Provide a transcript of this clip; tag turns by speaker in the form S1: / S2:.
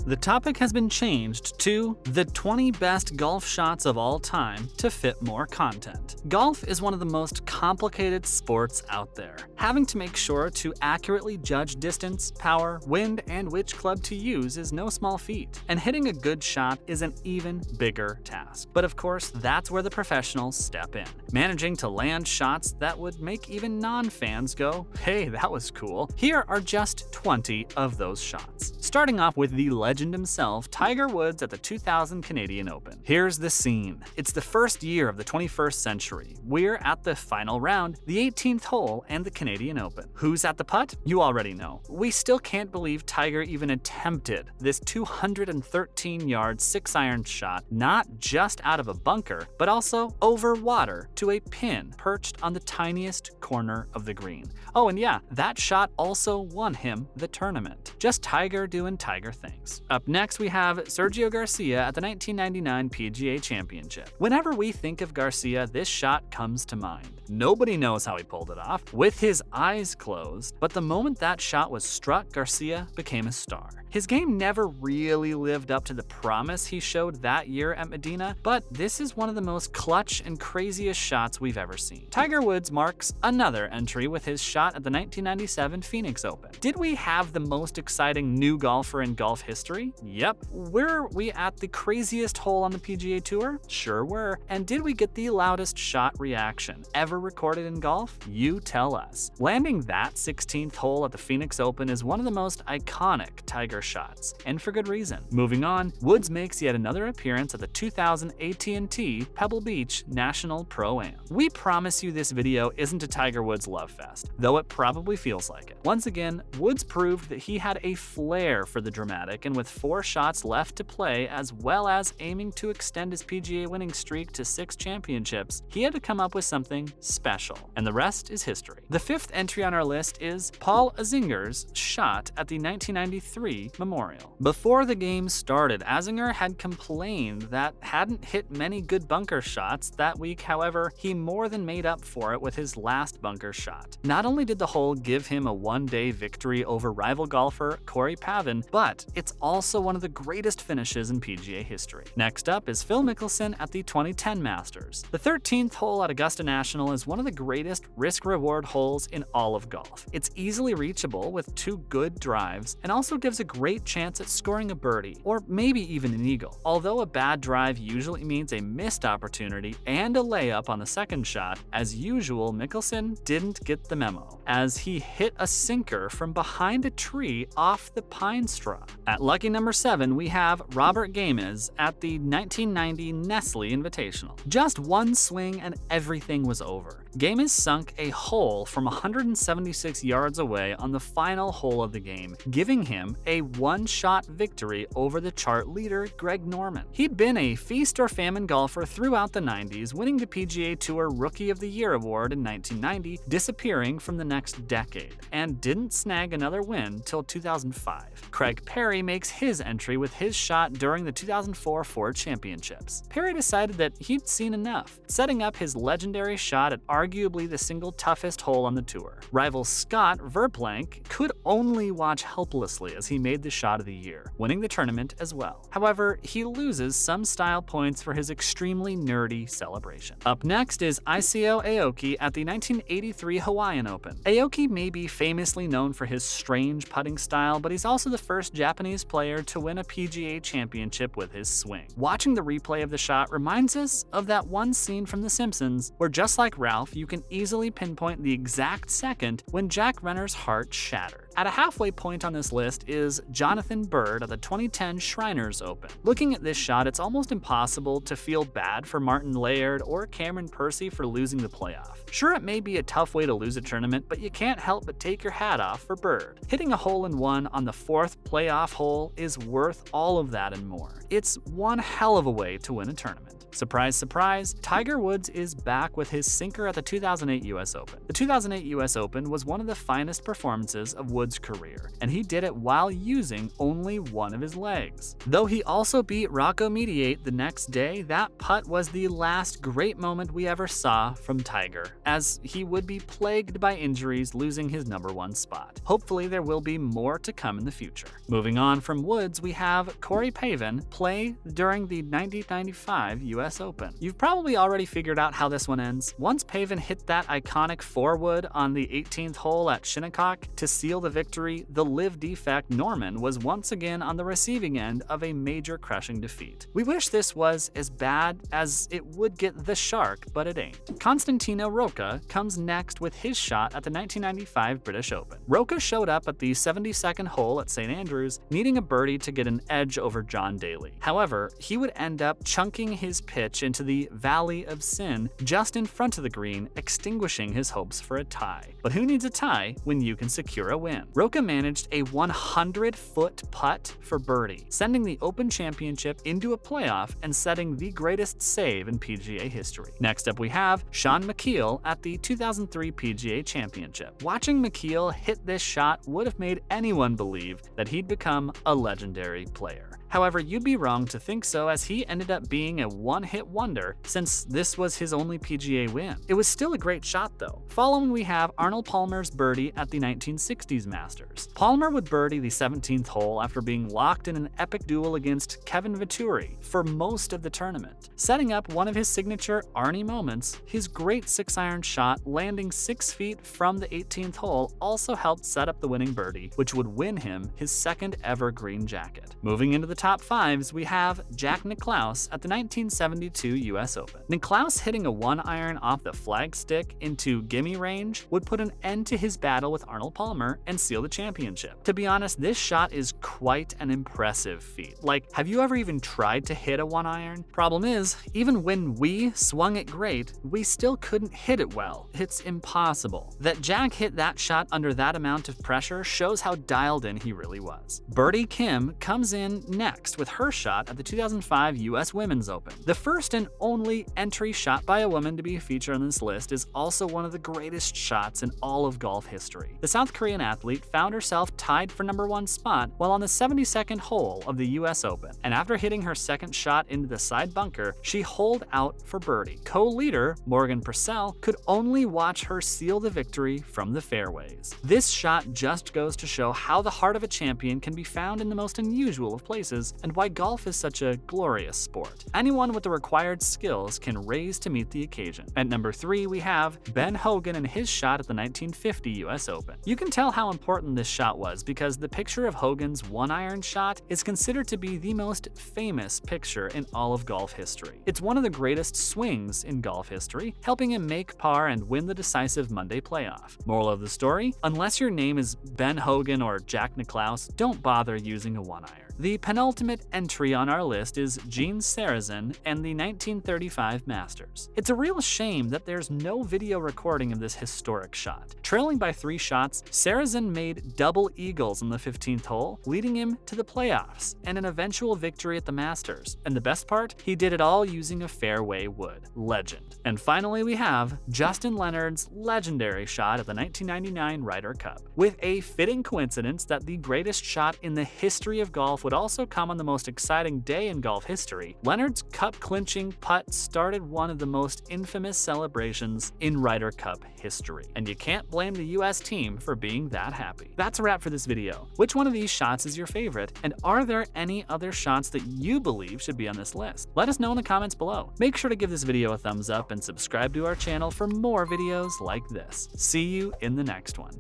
S1: The topic has been changed to the 20 best golf shots of all time to fit more content. Golf is one of the most complicated sports out there. Having to make sure to accurately judge distance, power, wind, and which club to use is no small feat. And hitting a good shot is an even bigger task. But of course, that's where the professionals step in, managing to land shots that would make even non-fans go, "Hey, that was cool." Here are just 20 of those shots. Starting off with the legend himself, Tiger Woods at the 2000 Canadian Open. Here's the scene. It's the first year of the 21st century. We're at the final round, the 18th hole, and the Canadian Open. Who's at the putt? You already know. We still can't believe Tiger even attempted this 213-yard 6-iron shot, not just out of a bunker, but also over water to a pin perched on the tiniest corner of the green. Oh, and yeah, that shot also won him the tournament. Just Tiger doing Tiger things. Up next, we have Sergio Garcia at the 1999 PGA Championship. Whenever we think of Garcia, this shot comes to mind. Nobody knows how he pulled it off, with his eyes closed, but the moment that shot was struck, Garcia became a star. His game never really lived up to the promise he showed that year at Medina, but this is one of the most clutch and craziest shots we've ever seen. Tiger Woods marks another entry with his shot at the 1997 Phoenix Open. Did we have the most exciting new golfer in golf history? Yep. Were we at the craziest hole on the PGA Tour? Sure were. And did we get the loudest shot reaction ever recorded in golf? You tell us. Landing that 16th hole at the Phoenix Open is one of the most iconic Tiger shots, and for good reason. Moving on, Woods makes yet another appearance at the 2000 AT&T Pebble Beach National Pro-Am. We promise you this video isn't a Tiger Woods love fest, though it probably feels like it. Once again, Woods proved that he had a flair for the dramatic, and with 4 shots left to play, as well as aiming to extend his PGA winning streak to 6 championships, he had to come up with something special, and the rest is history. The 5th entry on our list is Paul Azinger's shot at the 1993 Memorial. Before the game started, Azinger had complained that hadn't hit many good bunker shots that week. However, he more than made up for it with his last bunker shot. Not only did the hole give him a one-day victory over rival golfer Corey Pavin, but it's also one of the greatest finishes in PGA history. Next up is Phil Mickelson at the 2010 Masters. The 13th hole at Augusta National is one of the greatest risk-reward holes in all of golf. It's easily reachable with 2 good drives and also gives a great chance at scoring a birdie, or maybe even an eagle. Although a bad drive usually means a missed opportunity and a layup on the second shot, as usual, Mickelson didn't get the memo, as he hit a sinker from behind a tree off the pine straw. At lucky number 7, we have Robert Gamez at the 1990 Nestle Invitational. Just one swing and everything was over. Gamez sunk a hole from 176 yards away on the final hole of the game, giving him a one-shot victory over the chart leader Greg Norman. He'd been a feast or famine golfer throughout the 90s, winning the PGA Tour Rookie of the Year award in 1990, disappearing from the next decade, and didn't snag another win till 2005. Craig Perry makes his entry with his shot during the 2004 Ford Championships. Perry decided that he'd seen enough, setting up his legendary shot at arguably the single toughest hole on the tour. Rival Scott Verplank could only watch helplessly as he made the shot of the year, winning the tournament as well. However, he loses some style points for his extremely nerdy celebration. Up next is Isao Aoki at the 1983 Hawaiian Open. Aoki may be famously known for his strange putting style, but he's also the first Japanese player to win a PGA championship with his swing. Watching the replay of the shot reminds us of that one scene from The Simpsons, where just like Ralph, you can easily pinpoint the exact second when Jack Renner's heart shattered. At a halfway point on this list is Jonathan Bird at the 2010 Shriners Open. Looking at this shot, it's almost impossible to feel bad for Martin Laird or Cameron Percy for losing the playoff. Sure, it may be a tough way to lose a tournament, but you can't help but take your hat off for Bird. Hitting a hole-in-one on the 4th playoff hole is worth all of that and more. It's one hell of a way to win a tournament. Surprise, surprise, Tiger Woods is back with his sinker at the 2008 US Open. The 2008 US Open was one of the finest performances of Woods' Woods' career, and he did it while using only one of his legs. Though he also beat Rocco Mediate the next day, that putt was the last great moment we ever saw from Tiger, as he would be plagued by injuries, losing his #1 spot. Hopefully there will be more to come in the future. Moving on from Woods, we have Corey Pavin play during the 1995 US Open. You've probably already figured out how this one ends. Once Pavin hit that iconic 4-wood on the 18th hole at Shinnecock to seal the victory, the live defect Norman was once again on the receiving end of a major crushing defeat. We wish this was as bad as it would get the Shark, but it ain't. Constantino Rocca comes next with his shot at the 1995 British Open. Rocca showed up at the 72nd hole at St. Andrews, needing a birdie to get an edge over John Daly. However, he would end up chunking his pitch into the Valley of Sin just in front of the green, extinguishing his hopes for a tie. But who needs a tie when you can secure a win? Rocca managed a 100-foot putt for birdie, sending the Open Championship into a playoff and setting the greatest save in PGA history. Next up we have Shaun Micheel at the 2003 PGA Championship. Watching Micheel hit this shot would have made anyone believe that he'd become a legendary player. However, you'd be wrong to think so, as he ended up being a one-hit wonder since this was his only PGA win. It was still a great shot though. Following, we have Arnold Palmer's birdie at the 1960s Masters. Palmer would birdie the 17th hole after being locked in an epic duel against Kevin Vittori for most of the tournament. Setting up one of his signature Arnie moments, his great 6-iron shot landing 6 feet from the 18th hole also helped set up the winning birdie, which would win him his second ever green jacket. Moving into the top 5s, we have Jack Nicklaus at the 1972 US Open. Nicklaus hitting a 1-iron off the flagstick into gimme range would put an end to his battle with Arnold Palmer and seal the championship. To be honest, this shot is quite an impressive feat. Like, have you ever even tried to hit a 1-iron? Problem is, even when we swung it great, we still couldn't hit it well. It's impossible. That Jack hit that shot under that amount of pressure shows how dialed in he really was. Birdie Kim comes in next with her shot at the 2005 US Women's Open. The first and only entry shot by a woman to be featured on this list is also one of the greatest shots in all of golf history. The South Korean athlete found herself tied for #1 spot while on the 72nd hole of the US Open, and after hitting her second shot into the side bunker, she holed out for birdie. Co-leader Morgan Purcell could only watch her seal the victory from the fairways. This shot just goes to show how the heart of a champion can be found in the most unusual of places, and why golf is such a glorious sport. Anyone with the required skills can raise to meet the occasion. At number 3, we have Ben Hogan and his shot at the 1950 US Open. You can tell how important this shot was because the picture of Hogan's 1-iron shot is considered to be the most famous picture in all of golf history. It's one of the greatest swings in golf history, helping him make par and win the decisive Monday playoff. Moral of the story: unless your name is Ben Hogan or Jack Nicklaus, don't bother using a 1-iron. The penultimate entry on our list is Gene Sarazen and the 1935 Masters. It's a real shame that there's no video recording of this historic shot. Trailing by 3 shots, Sarazen made double eagles on the 15th hole, leading him to the playoffs and an eventual victory at the Masters. And the best part? He did it all using a fairway wood. Legend. And finally, we have Justin Leonard's legendary shot at the 1999 Ryder Cup. With a fitting coincidence that the greatest shot in the history of golf would also come on the most exciting day in golf history, Leonard's cup-clinching putt started one of the most infamous celebrations in Ryder Cup history. And you can't blame the US team for being that happy. That's a wrap for this video. Which one of these shots is your favorite? And are there any other shots that you believe should be on this list? Let us know in the comments below. Make sure to give this video a thumbs up and subscribe to our channel for more videos like this. See you in the next one.